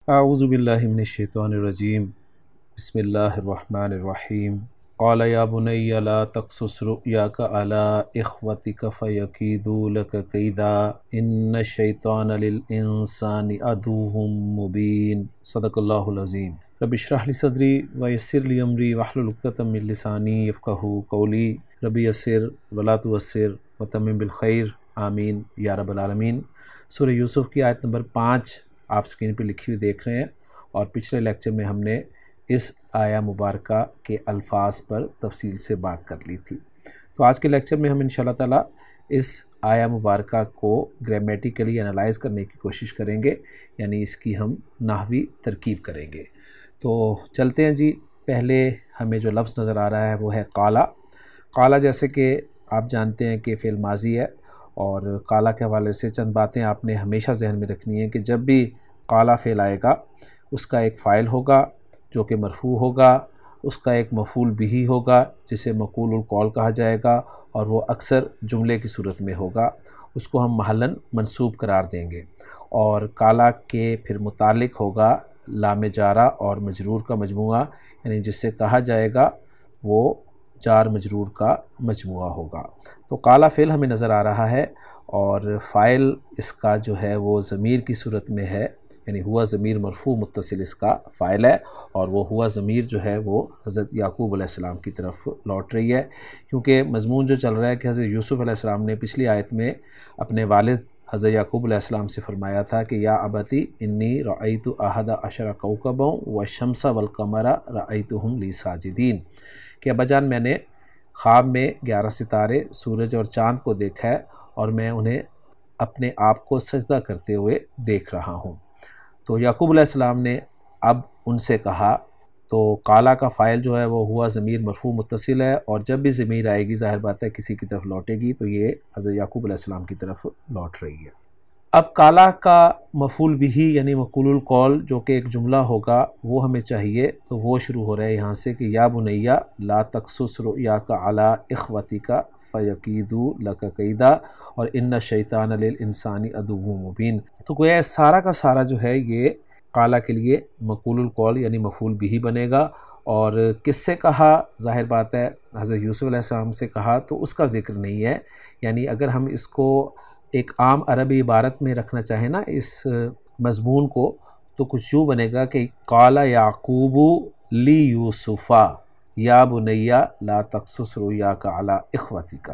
اعوذ باللہ من الشیطان الرجیم بسم اللہ الرحمن الرحیم قال یا بنی لا تقصص رؤیاک علی اخوتک فیکیدوا لک کیدا ان الشیطان للانسان عدو مبین۔ صدق اللہ العظیم۔ رب اشرح لی صدری ویسر لی امری واحلل عقدۃ من لسانی یفقہوا قولی۔ رب یسر ولا تعسر وتمم بالخیر، آمین یا رب العالمین۔ سورہ یوسف کی آیت نمبر 5 آپ اسکرین پہ لکھی ہوئی دیکھ رہے ہیں، اور پچھلے لیکچر میں ہم نے اس آیہ مبارکہ کے الفاظ پر تفصیل سے بات کر لی تھی۔ تو آج کے لیکچر میں ہم انشاءاللہ تعالیٰ اس آیہ مبارکہ کو گرامیٹیکلی انالائز کرنے کی کوشش کریں گے، یعنی اس کی ہم نحوی ترکیب کریں گے۔ تو چلتے ہیں جی۔ پہلے ہمیں جو لفظ نظر آ رہا ہے وہ ہے قالا۔ قالا جیسے کہ آپ جانتے ہیں کہ فعل ماضی ہے، اور قالا کے حوالے سے چند باتیں آپ نے ہمیشہ ذہن میں رکھنی ہے کہ جب بھی قالا فعل آئے گا اس کا ایک فاعل ہوگا جو کہ مرفوع ہوگا، اس کا ایک مفعول بھی ہوگا جسے مقول القول کہا جائے گا، اور وہ اکثر جملے کی صورت میں ہوگا، اس کو ہم محلاً منصوب قرار دیں گے۔ اور قالا کے پھر متعلق ہوگا لام جارہ اور مجرور کا مجموعہ، یعنی جس سے کہا جائے گا وہ جار مجرور کا مجموعہ ہوگا۔ تو قالا فعل ہمیں نظر آ رہا ہے، اور فاعل اس کا جو ہے وہ ضمیر کی صورت میں ہے، یعنی ہوا ضمیر مرفوع متصل اس کا فاعل ہے، اور وہ ہوا ضمیر جو ہے وہ حضرت یعقوب علیہ السلام کی طرف لوٹ رہی ہے، کیونکہ مضمون جو چل رہا ہے کہ حضرت یوسف علیہ السلام نے پچھلی آیت میں اپنے والد حضرت یعقوب علیہ السلام سے فرمایا تھا کہ یا ابتی انی رأیت احد عشر کوکبا والشمس والقمر رأیتہم لی ساجدین، کہ ابا جان میں نے خواب میں 11 ستارے، سورج اور چاند کو دیکھا ہے، اور میں انہیں اپنے آپ کو سجدہ کرتے ہوئے دیکھ رہا ہوں۔ تو یعقوب علیہ السلام نے اب ان سے کہا، تو قالا کا فاعل جو ہے وہ ہوا ضمیر مرفوع متصل ہے، اور جب بھی ضمیر آئے گی ظاہر بات ہے کسی کی طرف لوٹے گی، تو یہ حضرت یعقوب علیہ السلام کی طرف لوٹ رہی ہے۔ اب قالا کا مفعول بھی یعنی مقول القول جو کہ ایک جملہ ہوگا وہ ہمیں چاہیے، تو وہ شروع ہو رہا ہے یہاں سے کہ یا بنیا لا تقصص رؤیاک علی اخوتک فیکیدوا لک کیدا اور ان الشیطان للانسان عدو مبین۔ تو گویا سارا کا سارا جو ہے یہ قالا کے لیے مقول القول یعنی مفعول بھی بنے گا، اور کس سے کہا؟ ظاہر بات ہے حضرت یوسف علیہ السلام سے کہا، تو اس کا ذکر نہیں ہے۔ یعنی اگر ہم اس کو ایک عام عربی عبارت میں رکھنا چاہیں نا اس مضمون کو، تو کچھ یوں بنے گا کہ قال یعقوب لی یوسف یا بنیا لا تقصص رؤیاک علی اخوتک۔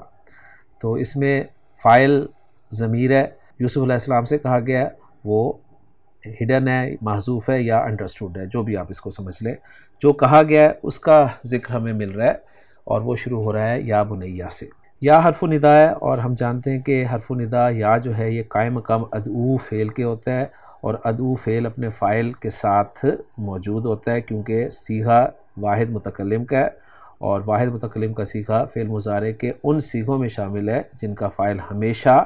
تو اس میں فاعل ضمیر ہے، یوسف علیہ السلام سے کہا گیا ہے، وہ ہڈن ہے، محذوف ہے یا انڈرسٹوڈ ہے، جو بھی آپ اس کو سمجھ لیں۔ جو کہا گیا ہے اس کا ذکر ہمیں مل رہا ہے، اور وہ شروع ہو رہا ہے یا بنیا سے۔ یا حرف ندا ہے، اور ہم جانتے ہیں کہ حرف ندا یا جو ہے یہ قائم مقام ادعو فعل کے ہوتا ہے، اور ادعو فعل اپنے فاعل کے ساتھ موجود ہوتا ہے، کیونکہ صیغہ واحد متکلم کا ہے، اور واحد متکلم کا صیغہ فعل مضارع کے ان صیغوں میں شامل ہے جن کا فاعل ہمیشہ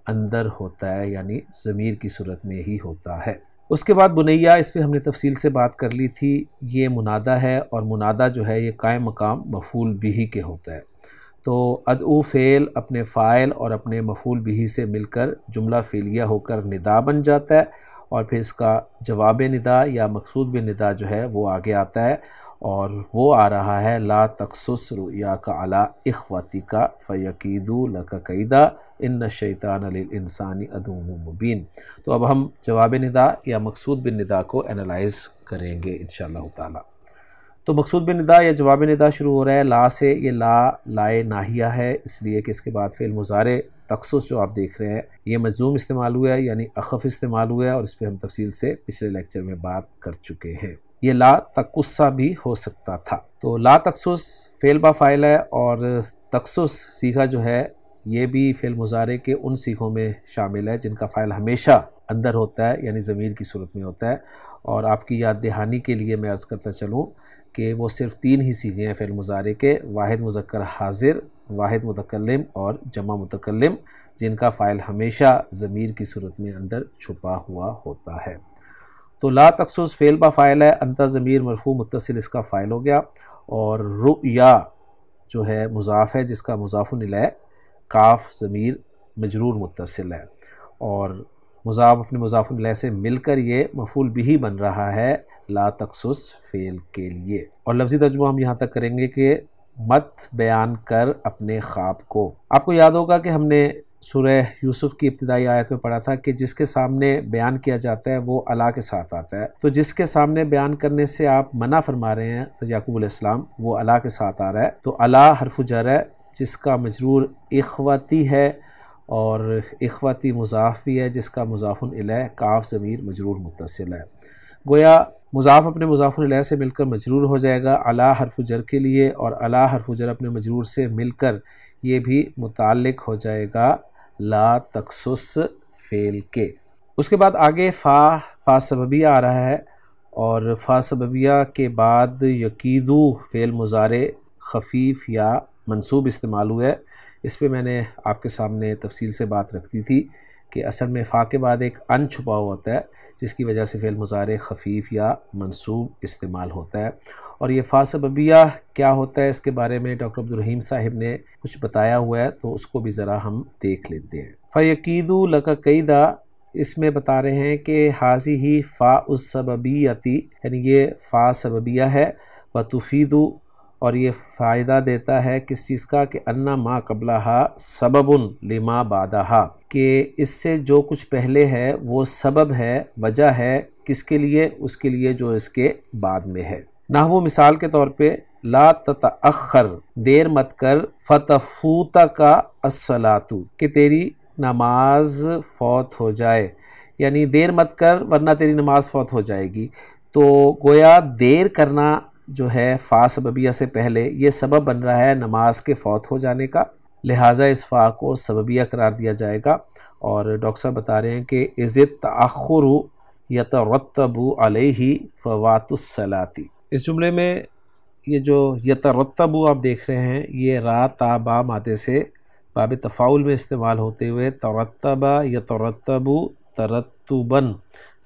اندر ہوتا ہے، یعنی ضمیر کی صورت میں ہی ہوتا ہے۔ اس کے بعد بنیا، اس پہ ہم نے تفصیل سے بات کر لی تھی، یہ منادہ ہے، اور منادہ جو ہے یہ قائم مقام مفعول بھی کے ہوتا ہے۔ تو ادعو فعل اپنے فاعل اور اپنے مفعول بھی سے مل کر جملہ فعلیہ ہو کر ندا بن جاتا ہے، اور پھر اس کا جواب ندا یا مقصود بندا جو ہے وہ آگے آتا ہے، اور وہ آ رہا ہے لا تقصص رؤیاک علی اخوتک فیکیدوا لک کیدا ان الشیطان للانسان عدو مبین۔ تو اب ہم جواب ندا یا مقصود بالندا کو انالائز کریں گے انشاءاللہ تعالی۔ تو مقصود بالندا یا جواب ندا شروع ہو رہا ہے لا سے۔ یہ لا لائے ناہیہ ہے، اس لیے کہ اس کے بعد فعل مضارع تخصص جو آپ دیکھ رہے ہیں یہ مجزوم استعمال ہوا ہے، یعنی اخف استعمال ہوا ہے، اور اس پہ ہم تفصیل سے پچھلے لیکچر میں بات کر چکے ہیں۔ یہ لا تقصہ بھی ہو سکتا تھا۔ تو لا تقصص فعل با فاعل ہے، اور تقصص صیغہ جو ہے یہ بھی فعل مضارع کے ان صیغوں میں شامل ہے جن کا فاعل ہمیشہ اندر ہوتا ہے، یعنی ضمیر کی صورت میں ہوتا ہے۔ اور آپ کی یاد دہانی کے لیے میں عرض کرتا چلوں کہ وہ صرف 3 ہی صیغے ہیں فعل مضارع کے، واحد مذکر حاضر، واحد متکلم اور جمع متکلم، جن کا فاعل ہمیشہ ضمیر کی صورت میں اندر چھپا ہوا ہوتا ہے۔ تو لا تقصص فعل با فاعل ہے، انت ضمیر مرفوع متصل اس کا فاعل ہو گیا، اور رؤیا جو ہے مضاف ہے جس کا مضاف الیہ کاف ضمیر مجرور متصل ہے، اور مضاف اپنے مضاف الیہ سے مل کر یہ مفعول بہ بن رہا ہے لا تقصص فعل کے لیے۔ اور لفظی ترجمہ ہم یہاں تک کریں گے کہ مت بیان کر اپنے خواب کو۔ آپ کو یاد ہوگا کہ ہم نے سورہ یوسف کی ابتدائی آیت میں پڑھا تھا کہ جس کے سامنے بیان کیا جاتا ہے وہ اللہ کے ساتھ آتا ہے، تو جس کے سامنے بیان کرنے سے آپ منع فرما رہے ہیں یعقوب علیہ السلام، وہ اللہ کے ساتھ آ رہا ہے، تو اللہ حرف جر ہے جس کا مجرور اخوتی ہے، اور اخوتی مضاف بھی ہے جس کا مضاف الیہ کاف ضمیر مجرور متصل ہے۔ گویا مضاف اپنے مضاف الیہ سے مل کر مجرور ہو جائے گا اللہ حرف جر کے لیے، اور اللہ حرف جر اپنے مجرور سے مل کر یہ بھی متعلق ہو جائے گا لا تقصص فعل کے۔ اس کے بعد آگے فا سببیہ آ رہا ہے، اور فا سببیہ کے بعد یقیدو فعل مضارع خفیف یا منصوب استعمال ہوا ہے۔ اس پہ میں نے آپ کے سامنے تفصیل سے بات رکھ دی تھی کہ اصل میں فا کے بعد ایک ان چھپا ہوا ہوتا ہے جس کی وجہ سے فعل مضارع خفیف یا منصوب استعمال ہوتا ہے۔ اور یہ فا سببیہ کیا ہوتا ہے اس کے بارے میں ڈاکٹر عبدالرحیم صاحب نے کچھ بتایا ہوا ہے، تو اس کو بھی ذرا ہم دیکھ لیتے ہیں۔ فَيَكِيدُ لَكَ كَيْدًا، اس میں بتا رہے ہیں کہ حاضی فا السببیتی، یعنی یہ فا سببیہ ہے، وَتُفِيدُ، اور یہ فائدہ دیتا ہے کس چیز کا کہ اَنَّ مَا قَبْلَهَا سَبَبٌ لِمَا بَعْدَهَا، کہ اس سے جو کچھ پہلے ہے وہ سبب ہے، وجہ ہے، کس کے لیے؟ اس کے لیے جو اس کے بعد میں ہے۔ نحو مثال کے طور پہ لا تتأخر، دیر مت کر، فتفوتک الصلاۃ، کہ تیری نماز فوت ہو جائے، یعنی دیر مت کر ورنہ تیری نماز فوت ہو جائے گی۔ تو گویا دیر کرنا جو ہے فا سببیہ سے پہلے یہ سبب بن رہا ہے نماز کے فوت ہو جانے کا، لہٰذا اس فا کو سببیہ قرار دیا جائے گا۔ اور ڈاکٹر صاحب بتا رہے ہیں کہ اذ التأخر یترتب علیہ فوات الصلاۃ، اس جملے میں یہ جو یترتب آپ دیکھ رہے ہیں یہ را تا با مادے سے باب تفاعل میں استعمال ہوتے ہوئے ترتب یترتب ترتباً،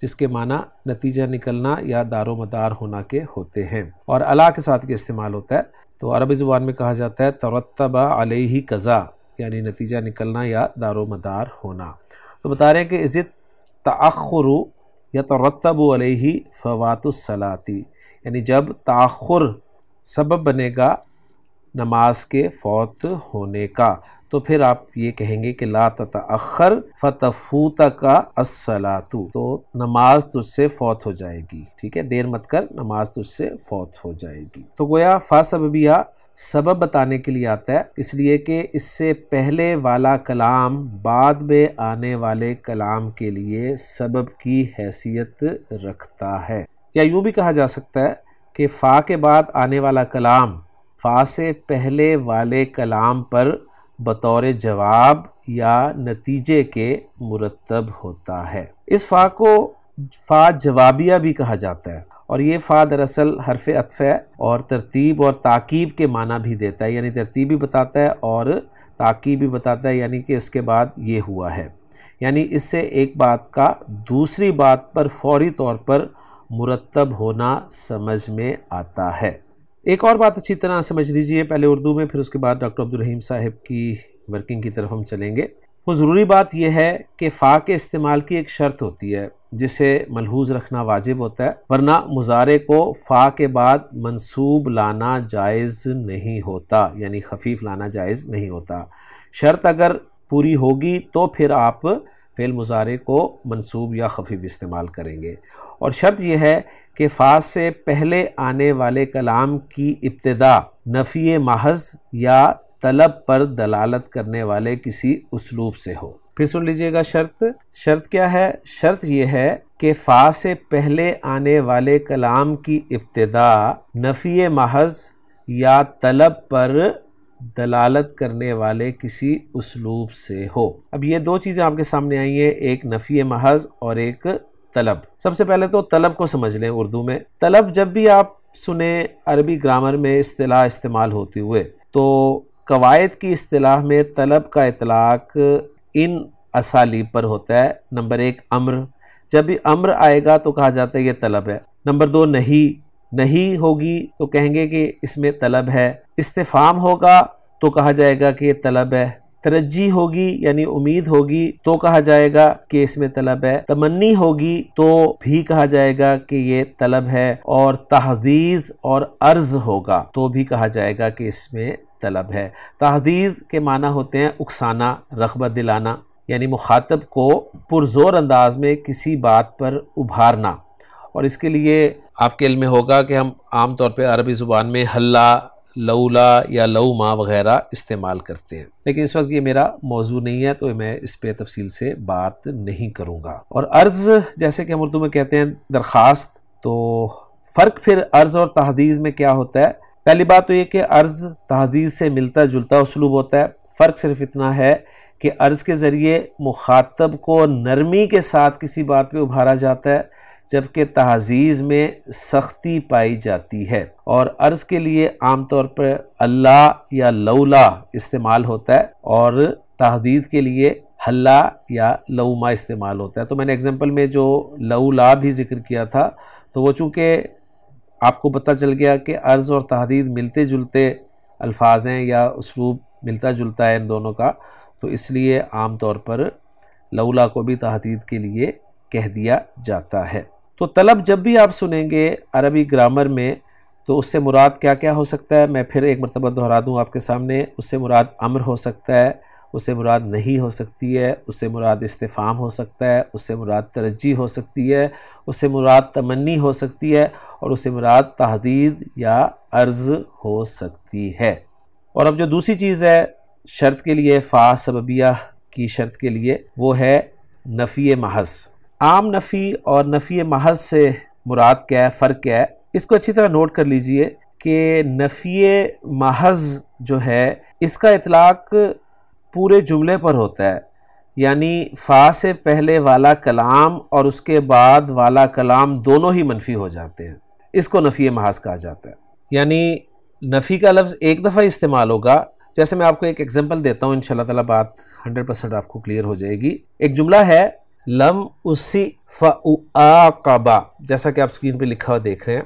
جس کے معنی نتیجہ نکلنا یا دار و مدار ہونا کے ہوتے ہیں، اور اللہ کے ساتھ کے استعمال ہوتا ہے۔ تو عربی زبان میں کہا جاتا ہے ترتب علیہ قضا، یعنی نتیجہ نکلنا یا دار و مدار ہونا۔ تو بتا رہے ہیں کہ اذ التأخر یترتب علیہ فوات الصلاۃ، یعنی جب تاخر سبب بنے گا نماز کے فوت ہونے کا، تو پھر آپ یہ کہیں گے کہ لا تتأخر فتفوتک الصلاۃ، تو نماز تجھ سے فوت ہو جائے گی، ٹھیک ہے، دیر مت کر نماز تجھ سے فوت ہو جائے گی۔ تو گویا فا سببیہ سبب بتانے کے لیے آتا ہے، اس لیے کہ اس سے پہلے والا کلام بعد میں آنے والے کلام کے لیے سبب کی حیثیت رکھتا ہے۔ یا یوں بھی کہا جا سکتا ہے کہ فا کے بعد آنے والا کلام فا سے پہلے والے کلام پر بطور جواب یا نتیجے کے مرتب ہوتا ہے۔ اس فا کو فا جوابیہ بھی کہا جاتا ہے، اور یہ فا دراصل حرف عطف ہے اور ترتیب اور تاکید کے معنی بھی دیتا ہے، یعنی ترتیب بھی بتاتا ہے اور تاکید بھی بتاتا ہے، یعنی کہ اس کے بعد یہ ہوا ہے، یعنی اس سے ایک بات کا دوسری بات پر فوری طور پر مرتب ہونا سمجھ میں آتا ہے۔ ایک اور بات اچھی طرح سمجھ لیجئے، پہلے اردو میں پھر اس کے بعد ڈاکٹر عبدالرحیم صاحب کی ورکنگ کی طرف ہم چلیں گے۔ وہ ضروری بات یہ ہے کہ فا کے استعمال کی ایک شرط ہوتی ہے جسے ملحوظ رکھنا واجب ہوتا ہے، ورنہ مضارع کو فا کے بعد منصوب لانا جائز نہیں ہوتا، یعنی خفیف لانا جائز نہیں ہوتا۔ شرط اگر پوری ہوگی تو پھر آپ فعل مضارع کو منصوب یا خفیف استعمال کریں گے، اور شرط یہ ہے کہ فا سے پہلے آنے والے کلام کی ابتدا نفی محض یا طلب پر دلالت کرنے والے کسی اسلوب سے ہو۔ پھر سن لیجئے گا شرط کیا ہے؟ شرط یہ ہے کہ فا سے پہلے آنے والے کلام کی ابتدا نفی محض یا طلب پر دلالت کرنے والے کسی اسلوب سے ہو۔ اب یہ دو چیزیں آپ کے سامنے آئی ہیں، ایک نفی محض اور ایک طلب۔ سب سے پہلے تو طلب کو سمجھ لیں اردو میں۔ طلب جب بھی آپ سنیں عربی گرامر میں اصطلاح استعمال ہوتے ہوئے، تو قواعد کی اصطلاح میں طلب کا اطلاق ان اسالیب پر ہوتا ہے۔ نمبر ایک امر، جب بھی امر آئے گا تو کہا جاتا ہے یہ طلب ہے۔ نمبر دو نہیں ہوگی تو کہیں گے کہ اس میں طلب ہے۔ استفہام ہوگا تو کہا جائے گا کہ یہ طلب ہے۔ ترجی ہوگی یعنی امید ہوگی تو کہا جائے گا کہ اس میں طلب ہے، تمنی ہوگی تو بھی کہا جائے گا کہ یہ طلب ہے، اور تحدیث اور عرض ہوگا تو بھی کہا جائے گا کہ اس میں طلب ہے۔ تحدیث کے معنی ہوتے ہیں اکسانا، رغبت دلانا، یعنی مخاطب کو پرزور انداز میں کسی بات پر ابھارنا، اور اس کے لیے آپ کے علم میں ہوگا کہ ہم عام طور پہ عربی زبان میں ہلا، لولا یا لوما وغیرہ استعمال کرتے ہیں، لیکن اس وقت یہ میرا موضوع نہیں ہے تو میں اس پہ تفصیل سے بات نہیں کروں گا۔ اور عرض جیسے کہ ہم اردو میں کہتے ہیں درخواست، تو فرق پھر عرض اور تحدیث میں کیا ہوتا ہے؟ پہلی بات تو یہ کہ عرض تحدیث سے ملتا جلتا اسلوب ہوتا ہے، فرق صرف اتنا ہے کہ عرض کے ذریعے مخاطب کو نرمی کے ساتھ کسی بات پہ ابھارا جاتا ہے، جبکہ تحدیث میں سختی پائی جاتی ہے، اور عرض کے لیے عام طور پر اللہ یا لولا استعمال ہوتا ہے، اور تحدیث کے لیے ہلا یا لوما استعمال ہوتا ہے۔ تو میں نے اگزامپل میں جو لولا بھی ذکر کیا تھا، تو وہ چونکہ آپ کو پتہ چل گیا کہ عرض اور تحدیث ملتے جلتے الفاظ ہیں یا اسلوب ملتا جلتا ہے ان دونوں کا، تو اس لیے عام طور پر لولا کو بھی تحدیث کے لیے کہہ دیا جاتا ہے۔ تو طلب جب بھی آپ سنیں گے عربی گرامر میں تو اس سے مراد کیا کیا ہو سکتا ہے، میں پھر ایک مرتبہ دہرا دوں آپ کے سامنے۔ اس سے مراد امر ہو سکتا ہے، اس سے مراد نہیں ہو سکتی ہے، اس سے مراد استفہام ہو سکتا ہے، اس سے مراد ترجیح ہو سکتی ہے، اس سے مراد تمنی ہو سکتی ہے، اور اس سے مراد تحدید یا عرض ہو سکتی ہے۔ اور اب جو دوسری چیز ہے شرط کے لیے، فا سببیہ کی شرط کے لیے، وہ ہے نفی محض۔ عام نفی اور نفی محض سے مراد کیا ہے، فرق کیا ہے، اس کو اچھی طرح نوٹ کر لیجئے کہ نفی محض جو ہے اس کا اطلاق پورے جملے پر ہوتا ہے، یعنی فا سے پہلے والا کلام اور اس کے بعد والا کلام دونوں ہی منفی ہو جاتے ہیں، اس کو نفی محض کہا جاتا ہے۔ یعنی نفی کا لفظ ایک دفعہ استعمال ہوگا، جیسے میں آپ کو ایک ایگزامپل دیتا ہوں، انشاءاللہ تعالیٰ بات 100% آپ کو کلیئر ہو جائے گی۔ ایک جملہ ہے لم اسی فاعاقبا، جیسا کہ آپ سکرین پہ لکھا ہوا دیکھ رہے ہیں،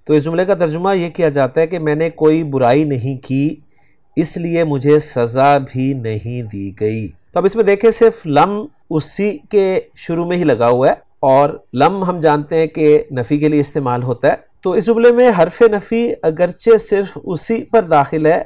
تو اس جملے کا ترجمہ یہ کیا جاتا ہے کہ میں نے کوئی برائی نہیں کی اس لیے مجھے سزا بھی نہیں دی گئی۔ تو اب اس میں دیکھیں صرف لم اسی کے شروع میں ہی لگا ہوا ہے، اور لم ہم جانتے ہیں کہ نفی کے لیے استعمال ہوتا ہے، تو اس جملے میں حرف نفی اگرچہ صرف اسی پر داخل ہے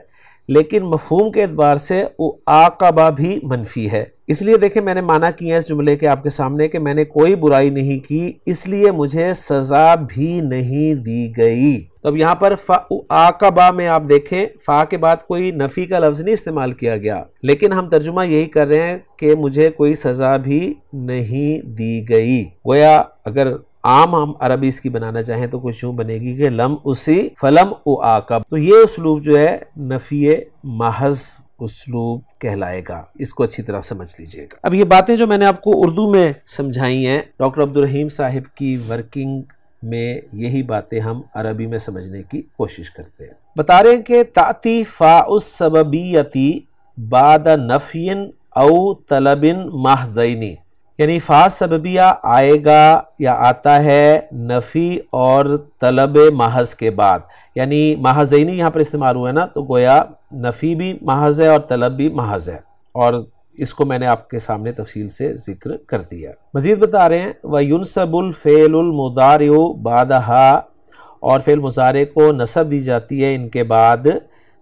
لیکن مفہوم کے اعتبار سے عاقبہ بھی منفی ہے۔ اس لیے دیکھیں میں نے معنی کیا ہے اس جملے کے آپ کے سامنے کہ میں نے کوئی برائی نہیں کی اس لیے مجھے سزا بھی نہیں دی گئی۔ تو اب یہاں پر فعاقبہ میں آپ دیکھیں فا کے بعد کوئی نفی کا لفظ نہیں استعمال کیا گیا، لیکن ہم ترجمہ یہی کر رہے ہیں کہ مجھے کوئی سزا بھی نہیں دی گئی۔ گویا اگر عام ہم عربی اس کی بنانا چاہیں تو کچھ یوں بنے گی کہ لم اسی فلم اعاقب۔ تو یہ اسلوب جو ہے نفی محض اسلوب کہلائے گا، اس کو اچھی طرح سمجھ لیجئے گا۔ اب یہ باتیں جو میں نے آپ کو اردو میں سمجھائی ہیں، ڈاکٹر عبدالرحیم صاحب کی ورکنگ میں یہی باتیں ہم عربی میں سمجھنے کی کوشش کرتے ہیں۔ بتا رہے ہیں کہ تأتی فاء السببیتی بعد نفی او طلب محضین، یعنی فا سببیہ آئے گا یا آتا ہے نفی اور طلب محض کے بعد، یعنی محضینی یہاں پر استعمال ہوا ہے نا، تو گویا نفی بھی محض ہے اور طلب بھی محض ہے، اور اس کو میں نے آپ کے سامنے تفصیل سے ذکر کر دیا۔ مزید بتا رہے ہیں وَيُنْسَبُ الْفِعْلُ الْمُضَارِعُ بَعْدَهَا، اور فعل مضارع کو نصب دی جاتی ہے ان کے بعد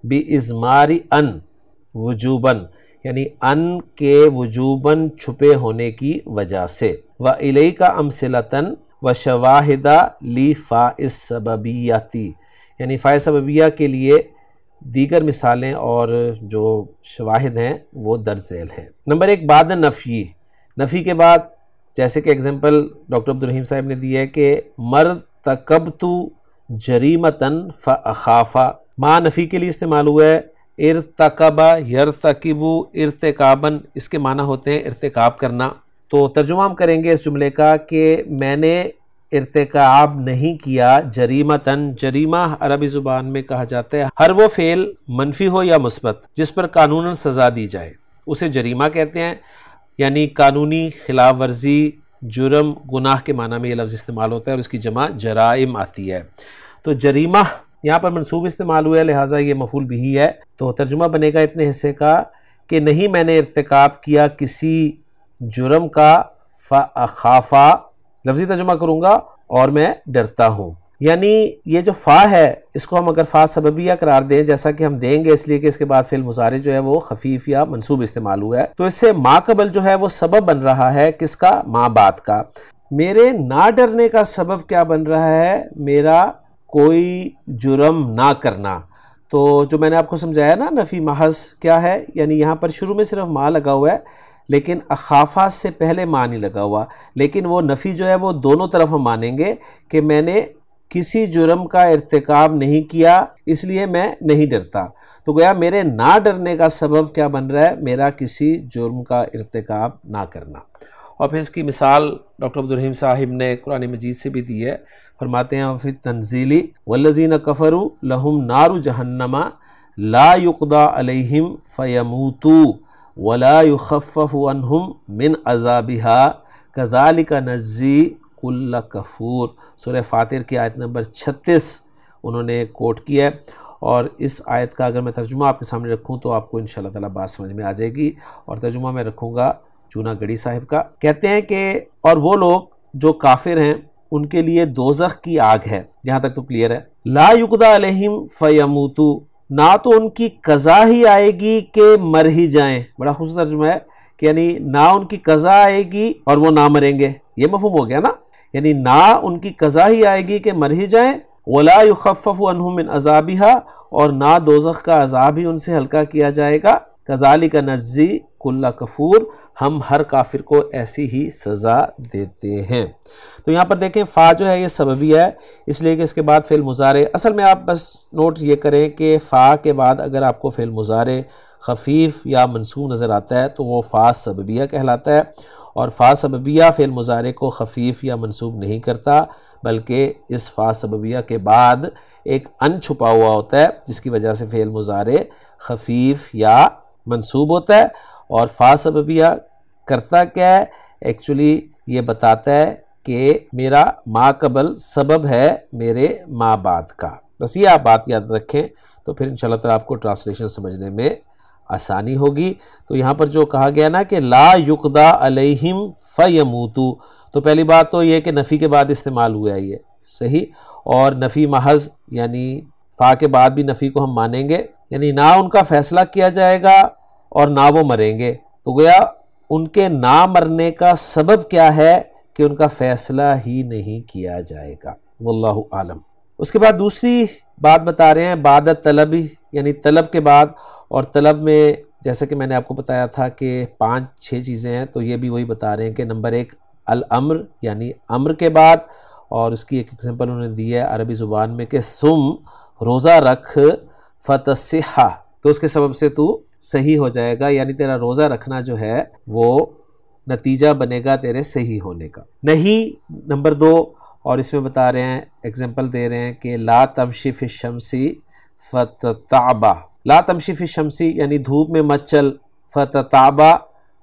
بِإِضْمَارِ أَن وجوباً، یعنی ان کے وجوباً چھپے ہونے کی وجہ سے، وَإِلَيْكَ أَمْثِلَةً وَشَوَاهِدَ لِفَاءِ السَّبَبِيَّةِ، یعنی فاء سببیہ کے لیے دیگر مثالیں اور جو شواہد ہیں وہ درج ذیل ہیں۔ نمبر ایک، بعد نفی، نفی کے بعد جیسے کہ اگزامپل ڈاکٹر عبدالرحیم صاحب نے دی ہے کہ مرتکبت جریمتاً فاخاف، ما نفی کے لیے استعمال ہوا ہے، ارتکبہ یرتکب ارتکاباً، اس کے معنی ہوتے ہیں ارتکاب کرنا۔ تو ترجمہ ہم کریں گے اس جملے کا کہ میں نے ارتکاب نہیں کیا جریمتاً، جریمہ عربی زبان میں کہا جاتا ہے ہر وہ فعل منفی ہو یا مثبت جس پر قانوناً سزا دی جائے، اسے جریمہ کہتے ہیں، یعنی قانونی خلاف ورزی، جرم، گناہ کے معنی میں یہ لفظ استعمال ہوتا ہے، اور اس کی جمع جرائم آتی ہے۔ تو جریمہ یہاں پر منصوب استعمال ہوا ہے، لہٰذا یہ مفعول بہ ہے، تو ترجمہ بنے گا اتنے حصے کا کہ نہیں میں نے ارتکاب کیا کسی جرم کا، فَأَخَافَ لفظی ترجمہ کروں گا اور میں ڈرتا ہوں. یعنی یہ جو فا ہے اس کو ہم اگر فا سببیہ قرار دیں، جیسا کہ ہم دیں گے اس لیے کہ اس کے بعد فعل مضارع جو ہے وہ خفیف یا منصوب استعمال ہوا ہے، تو اس سے ما قبل جو ہے وہ سبب بن رہا ہے کس کا؟ ما بعد کا. میرے نہ ڈرنے کا سبب کیا بن رہا ہے؟ میرا کوئی جرم نہ کرنا. تو جو میں نے آپ کو سمجھایا نا نفی محض کیا ہے، یعنی یہاں پر شروع میں صرف ما لگا ہوا ہے لیکن اخافہ سے پہلے ما نہیں لگا ہوا، لیکن وہ نفی جو ہے وہ دونوں طرف ہم مانیں گے کہ میں نے کسی جرم کا ارتکاب نہیں کیا اس لیے میں نہیں ڈرتا. تو گویا میرے نہ ڈرنے کا سبب کیا بن رہا ہے؟ میرا کسی جرم کا ارتکاب نہ کرنا. اور پھر اس کی مثال ڈاکٹر عبدالرحیم صاحب نے قرآن مجید سے بھی دی ہے. فرماتے ہیں فی التنزیل والذین کفروا لہم نار جہنم لا یقضی علیہم فیموتوا ولا یخفف عنہم من عذابہا کذالک نجزی کل کفور. سورہ فاطر کی آیت نمبر 36 انہوں نے کوٹ کیا ہے، اور اس آیت کا اگر میں ترجمہ آپ کے سامنے رکھوں تو آپ کو انشاءاللہ تعالیٰ بات سمجھ میں آ جائے گی. اور ترجمہ میں رکھوں گا چونا گڑی صاحب کا. کہتے ہیں کہ اور وہ لوگ جو کافر ہیں ان کے لیے دوزخ کی آگ ہے. یہاں تک تو کلیئر ہے. لا یقضی علیہم فیموتوا، نہ تو ان کی قضا ہی آئے گی کہ مر ہی جائیں. بڑا خوبصورت ترجمہ ہے کہ یعنی نہ ان کی قضا آئے گی اور وہ نہ مریں گے. یہ مفہوم ہو گیا نا، یعنی نہ ان کی قضا ہی آئے گی کہ مر ہی جائیں، ولا یخفف عنہم من عذابہا، اور نہ دوزخ کا عذاب ہی ان سے ہلکا کیا جائے گا. کذالک نجزی کل کفور، ہم ہر کافر کو ایسی ہی سزا دیتے ہیں. تو یہاں پر دیکھیں فا جو ہے یہ سببی ہے، اس لیے کہ اس کے بعد فعل مضارع، اصل میں آپ بس نوٹ یہ کریں کہ فا کے بعد اگر آپ کو فعل مضارع خفیف یا منصوب نظر آتا ہے تو وہ فا سببیہ کہلاتا ہے. اور فا سببیہ فعل مضارع کو خفیف یا منصوب نہیں کرتا، بلکہ اس فا سببیہ کے بعد ایک ان چھپا ہوا ہوتا ہے جس کی وجہ سے فعل مضارع خفیف یا منصوب ہوتا ہے. اور فا سببیہ کرتا کیا ہے؟ ایکچولی یہ بتاتا ہے کہ میرا ما قبل سبب ہے میرے ما بعد کا. بس یہ آپ بات یاد رکھیں تو پھر انشاءاللہ تعالیٰ آپ کو ٹرانسلیشن سمجھنے میں آسانی ہوگی. تو یہاں پر جو کہا گیا نا کہ لا یقضی علیہم فیموتوا، تو پہلی بات تو یہ کہ نفی کے بعد استعمال ہوا ہے یہ صحیح، اور نفی محض یعنی فا کے بعد بھی نفی کو ہم مانیں گے، یعنی نہ ان کا فیصلہ کیا جائے گا اور نہ وہ مریں گے. تو گویا ان کے نہ مرنے کا سبب کیا ہے کہ ان کا فیصلہ ہی نہیں کیا جائے گا. واللہ عالم. اس کے بعد دوسری بات بتا رہے ہیں بعد طلب، یعنی طلب کے بعد. اور طلب میں جیسا کہ میں نے آپ کو بتایا تھا کہ 5-6 چیزیں ہیں، تو یہ بھی وہی بتا رہے ہیں کہ نمبر 1 الامر، یعنی امر کے بعد. اور اس کی ایک ایگزامپل انہوں نے دی ہے عربی زبان میں کہ سم روزہ رکھ فتصحہ، تو اس کے سبب سے تو صحیح ہو جائے گا، یعنی تیرا روزہ رکھنا جو ہے وہ نتیجہ بنے گا تیرے صحیح ہونے کا. نہیں نمبر 2، اور اس میں بتا رہے ہیں ایگزامپل دے رہے ہیں کہ لا تمشی فی الشمس فتتعب، لا تمشی فی الشمس یعنی دھوپ میں مت چل، فتتعب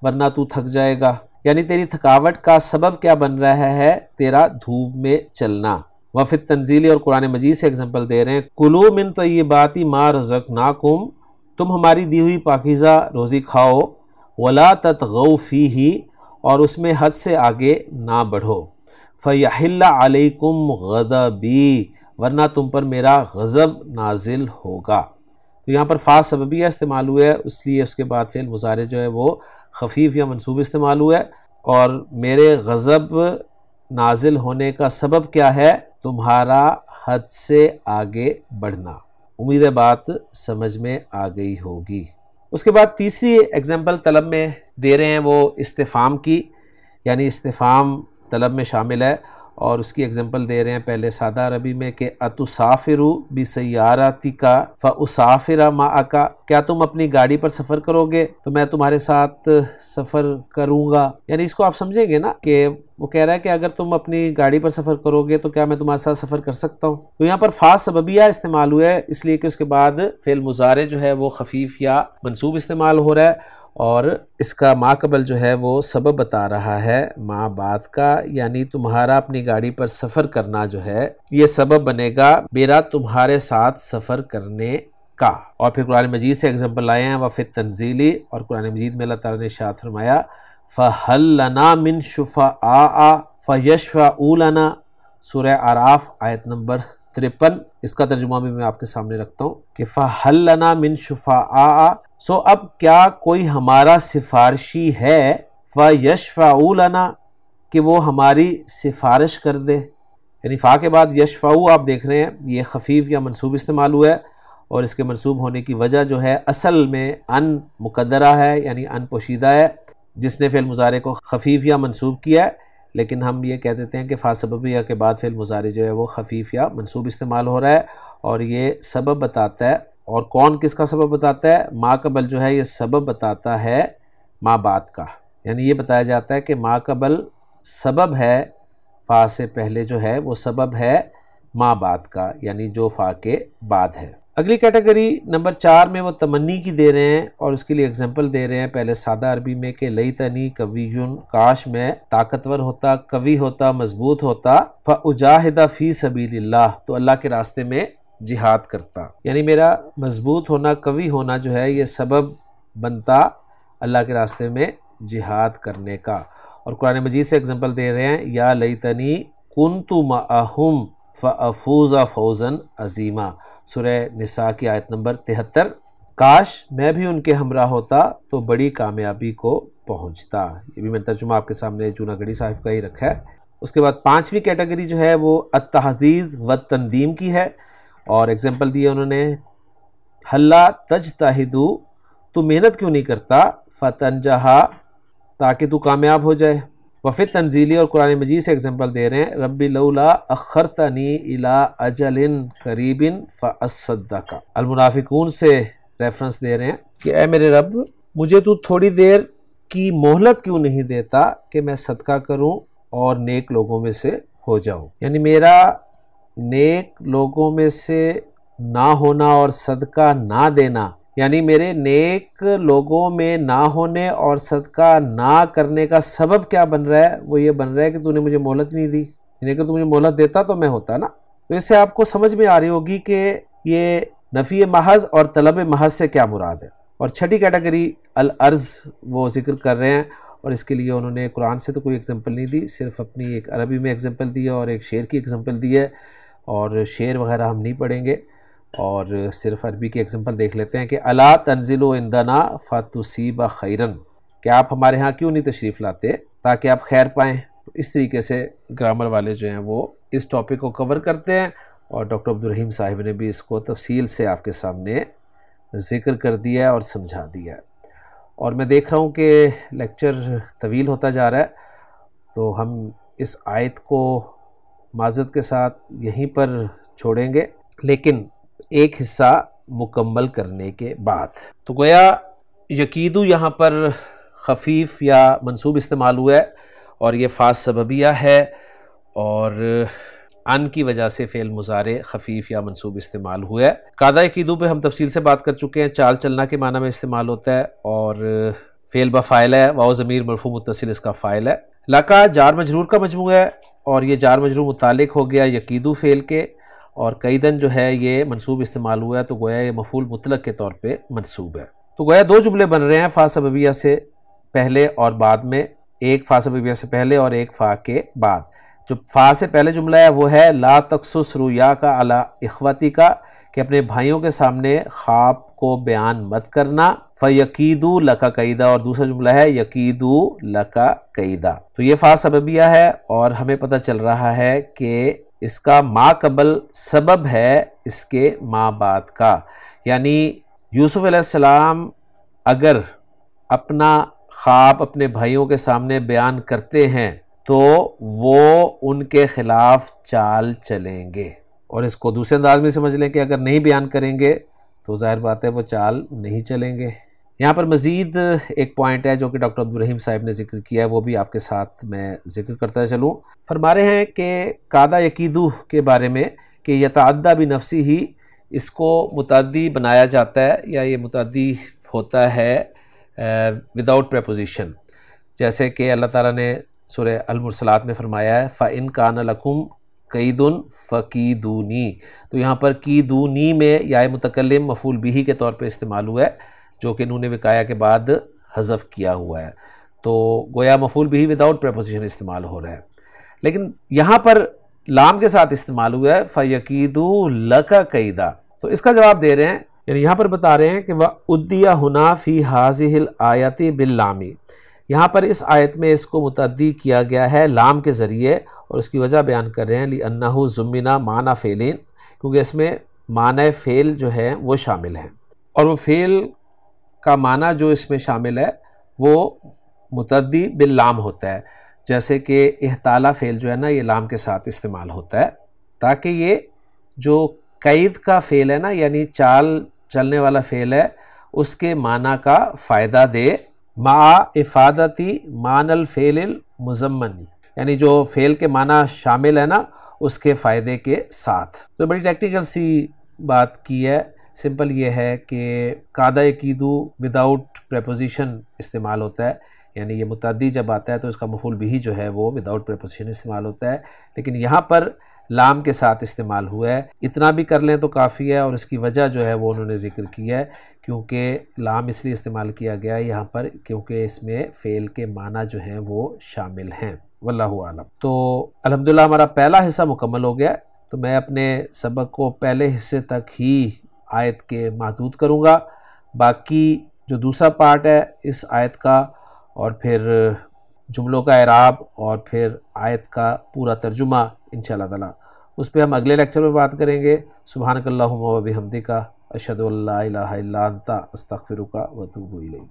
ورنہ تو تھک جائے گا. یعنی تیری تھکاوٹ کا سبب کیا بن رہا ہے؟ تیرا دھوپ میں چلنا. وفی التنزیل، اور قرآن مجید سے ایگزامپل دے رہے ہیں کلوا من طیبات ما رزقناکم، تم ہماری دی ہوئی پاکیزہ روزی کھاؤ، ولا تطغوا فیہ، اور اس میں حد سے آگے نہ بڑھو، فیحل علیکم غضبی، ورنہ تم پر میرا غضب نازل ہوگا. تو یہاں پر فا سببیہ استعمال ہوا ہے، اس لیے اس کے بعد فعل مضارع جو ہے وہ خفیف یا منصوب استعمال ہوا ہے. اور میرے غضب نازل ہونے کا سبب کیا ہے؟ تمہارا حد سے آگے بڑھنا. امید ہے بات سمجھ میں آ گئی ہوگی. اس کے بعد تیسری ایگزامپل طلب میں دے رہے ہیں وہ استفہام کی، یعنی استفہام طلب میں شامل ہے. اور اس کی ایگزامپل دے رہے ہیں پہلے سادہ عربی میں کہ اتسافر بسیارتک فاسافر معک، کیا تم اپنی گاڑی پر سفر کرو گے تو میں تمہارے ساتھ سفر کروں گا. یعنی اس کو آپ سمجھیں گے نا کہ وہ کہہ رہا ہے کہ اگر تم اپنی گاڑی پر سفر کرو گے تو کیا میں تمہارے ساتھ سفر کر سکتا ہوں. تو یہاں پر فا سببیہ استعمال ہوا ہے، اس لیے کہ اس کے بعد فعل مضارع جو ہے وہ خفیف یا منصوب استعمال ہو رہا ہے، اور اس کا ما قبل جو ہے وہ سبب بتا رہا ہے ما بعد کا، یعنی تمہارا اپنی گاڑی پر سفر کرنا جو ہے یہ سبب بنے گا میرا تمہارے ساتھ سفر کرنے کا. اور پھر قرآن مجید سے اگزامپل لائے ہیں وفی تنزیلی، اور قرآن مجید میں اللہ تعالیٰ نے ارشاد فرمایا فَهَلْ لَنَا مِن شُفَعَاءَ فَيَشْفَعُوا لَنَا، سورہ اعراف آیت نمبر 53. اس کا ترجمہ بھی میں آپ کے سامنے رکھتا ہوں کہ فَهَلْ لَنَا مِن شُفَعَاءَ، سو اب کیا کوئی ہمارا سفارشی ہے، فَيَشْفَعُوا لَنَا، کہ وہ ہماری سفارش کر دے. یعنی فا کے بعد یشفعو آپ دیکھ رہے ہیں یہ خفیف یا منصوب استعمال ہوا ہے، اور اس کے منصوب ہونے کی وجہ جو ہے اصل میں ان مقدرہ ہے، یعنی ان پوشیدہ ہے، جس نے فعل مضارع کو خفیف یا منصوب کیا ہے. لیکن ہم یہ کہہ دیتے ہیں کہ فا سببیہ کے بعد فعل مضارع جو ہے وہ خفیف یا منصوب استعمال ہو رہا ہے، اور یہ سبب بتاتا ہے. اور کون کس کا سبب بتاتا ہے؟ ما قبل جو ہے یہ سبب بتاتا ہے ما بعد کا. یعنی یہ بتایا جاتا ہے کہ ما قبل سبب ہے، فا سے پہلے جو ہے وہ سبب ہے ما بعد کا، یعنی جو فا کے بعد ہے. اگلی کیٹیگری نمبر 4 میں وہ تمنی کی دے رہے ہیں، اور اس کے لیے اگزامپل دے رہے ہیں پہلے سادہ عربی میں کہ لیتنی قویٌ، کاش میں طاقتور ہوتا، قوی ہوتا، مضبوط ہوتا، فاجاہد فی سبیل اللہ، تو اللہ کے راستے میں جہاد کرتا. یعنی میرا مضبوط ہونا، قوی ہونا جو ہے یہ سبب بنتا اللہ کے راستے میں جہاد کرنے کا. اور قرآن مجید سے اگزامپل دے رہے ہیں یا لیتنی کنت معہم فافوز فوزا عظیما، سورہ نساء کی آیت نمبر 73. کاش میں بھی ان کے ہمراہ ہوتا تو بڑی کامیابی کو پہنچتا. یہ بھی میں ترجمہ آپ کے سامنے چونا گڑھی صاحب کا ہی رکھا ہے. اس کے بعد 5ویں کیٹیگری جو ہے وہ التحدید و تندیم کی ہے، اور اگزامپل دیے انہوں نے حلا تجتہدو، تو محنت کیوں نہیں کرتا، فتنجہا، تاکہ تو کامیاب ہو جائے. وفی تنزیلی، اور قرآن مجید سے اگزامپل دے رہے ہیں رب لولا اخرتنی الی اجل قریب فاصدق. المنافقون سے ریفرنس دے رہے ہیں کہ اے میرے رب مجھے تو تھوڑی دیر کی مہلت کیوں نہیں دیتا کہ میں صدقہ کروں اور نیک لوگوں میں سے ہو جاؤں. یعنی میرا نیک لوگوں میں سے نہ ہونا اور صدقہ نہ دینا، یعنی میرے نیک لوگوں میں نہ ہونے اور صدقہ نہ کرنے کا سبب کیا بن رہا ہے، وہ یہ بن رہا ہے کہ تو نے مجھے مہلت نہیں دی. یعنی کہ تو مجھے مہلت دیتا تو میں ہوتا نا. تو اس سے آپ کو سمجھ میں آ رہی ہوگی کہ یہ نفی محض اور طلب محض سے کیا مراد ہے. اور 6ٹھی کیٹیگری العرض وہ ذکر کر رہے ہیں، اور اس کے لیے انہوں نے قرآن سے تو کوئی اگزامپل نہیں دی، صرف اپنی ایک عربی میں اگزامپل دی ہے اور ایک شعر کی اگزامپل دی ہے. اور شعر وغیرہ ہم نہیں پڑھیں گے، اور صرف عربی کی اگزامپل دیکھ لیتے ہیں کہ الا تنزلوا عندنا فتصیب خیرا، کہ آپ ہمارے ہاں کیوں نہیں تشریف لاتے تاکہ آپ خیر پائیں. تو اس طریقے سے گرامر والے جو ہیں وہ اس ٹاپک کو کور کرتے ہیں، اور ڈاکٹر عبدالرحیم صاحب نے بھی اس کو تفصیل سے آپ کے سامنے ذکر کر دیا ہے اور سمجھا دیا ہے. اور میں دیکھ رہا ہوں کہ لیکچر طویل ہوتا جا رہا ہے، تو ہم اس آیت کو معذرت کے ساتھ یہیں پر چھوڑیں گے، لیکن ایک حصہ مکمل کرنے کے بعد. تو گویا یقیدو یہاں پر خفیف یا منصوب استعمال ہوا ہے، اور یہ فا سببیہ ہے، اور ان کی وجہ سے فعل مضارع خفیف یا منصوب استعمال ہوا ہے. قاعدہ یقیدو پہ ہم تفصیل سے بات کر چکے ہیں، چال چلنا کے معنی میں استعمال ہوتا ہے، اور فعل بفاعل ہے، واو ضمیر مرفوع متصل اس کا فاعل ہے. لکا جار مجرور کا مجموعہ ہے، اور یہ جار مجرور متعلق ہو گیا یقیدو فعل کے، اور قیدن جو ہے یہ منصوب استعمال ہوا ہے، تو گویا یہ مفعول مطلق کے طور پہ منصوب ہے. تو گویا 2 جملے بن رہے ہیں فا سببیہ سے پہلے اور بعد میں، ایک فا سببیہ سے پہلے اور ایک فا کے بعد. جو فا سے پہلے جملہ ہے وہ ہے لا تقصص رؤیاک علی اخوتک، کہ اپنے بھائیوں کے سامنے خواب کو بیان مت کرنا، فیقیدوا لک کیدا، اور دوسرا جملہ ہے یقیدوا لک کیدا. تو یہ فا سببیہ ہے، اور ہمیں پتہ چل رہا ہے کہ اس کا ما قبل سبب ہے اس کے ما بعد کا. یعنی یوسف علیہ السلام اگر اپنا خواب اپنے بھائیوں کے سامنے بیان کرتے ہیں تو وہ ان کے خلاف چال چلیں گے. اور اس کو دوسرے انداز میں سمجھ لیں کہ اگر نہیں بیان کریں گے تو ظاہر بات ہے وہ چال نہیں چلیں گے. یہاں پر مزید ایک پوائنٹ ہے جو کہ ڈاکٹر عبدالرحیم صاحب نے ذکر کیا ہے، وہ بھی آپ کے ساتھ میں ذکر کرتا چلوں. فرما رہے ہیں کہ قاعدہ یقیدو کے بارے میں کہ یتعدی بنفسی ہی، اس کو متعدی بنایا جاتا ہے، یا یہ متعدی ہوتا ہے وداؤٹ پریپوزیشن. جیسے کہ اللہ تعالیٰ نے سورہ المرسلات میں فرمایا ہے فَإِن كَانَ لَكُمْ قیدن فکیدونی، تو یہاں پر کیدونی میں یا متکلم مفعول بہ کے طور پہ استعمال ہوا ہے، جو کہ نون وقایہ کے بعد حذف کیا ہوا ہے، تو گویا مفعول بہ وداؤٹ پریپوزیشن استعمال ہو رہا ہے۔ لیکن یہاں پر لام کے ساتھ استعمال ہوا ہے فَيَكِيدُوا لَكَ كَيْدًا، تو اس کا جواب دے رہے ہیں، یعنی یہاں پر بتا رہے ہیں کہ وَأُدِّيَ هُنَا فِي هَذِهِ الْآيَةِ بِاللَّامِ، یہاں پر اس آیت میں اس کو متعدی کیا گیا ہے لام کے ذریعے، اور اس کی وجہ بیان کر رہے ہیں لِأَنَّهُ ضُمِّنَ معنی فعلین، کیونکہ اس میں معنی فعل جو ہے وہ شامل ہیں، اور وہ فعل کا معنی جو اس میں شامل ہے وہ متعدی باللام ہوتا ہے، جیسے کہ احتالہ فعل جو ہے نا یہ لام کے ساتھ استعمال ہوتا ہے، تاکہ یہ جو قید کا فعل ہے نا، یعنی چال چلنے والا فعل ہے، اس کے معنی کا فائدہ دے، مع افادتی معنی الفعل المضمن، یعنی جو فعل کے معنی شامل ہے نا اس کے فائدے کے ساتھ۔ تو بڑی ٹیکنیکل سی بات کی ہے، سمپل یہ ہے کہ قادہ یکیدو وداؤٹ پریپوزیشن استعمال ہوتا ہے، یعنی یہ متعدی جب آتا ہے تو اس کا مفعول بہ جو ہے وہ وداؤٹ پریپوزیشن استعمال ہوتا ہے، لیکن یہاں پر لام کے ساتھ استعمال ہوا ہے، اتنا بھی کر لیں تو کافی ہے، اور اس کی وجہ جو ہے وہ انہوں نے ذکر کی ہے، کیونکہ لام اس لیے استعمال کیا گیا ہے یہاں پر کیونکہ اس میں فعل کے معنی جو ہیں وہ شامل ہیں، واللہ اعلم۔ تو الحمدللہ ہمارا پہلا حصہ مکمل ہو گیا، تو میں اپنے سبق کو پہلے حصے تک ہی آیت کے محدود کروں گا، باقی جو دوسرا پارٹ ہے اس آیت کا، اور پھر جملوں کا اعراب، اور پھر آیت کا پورا ترجمہ انشاءاللہ تعالی، اس پہ ہم اگلے لیکچر میں بات کریں گے۔ سبحانک اللہم و بحمدک، اشہد ان لا الہ الا انت، استغفرک و اتوب الیک۔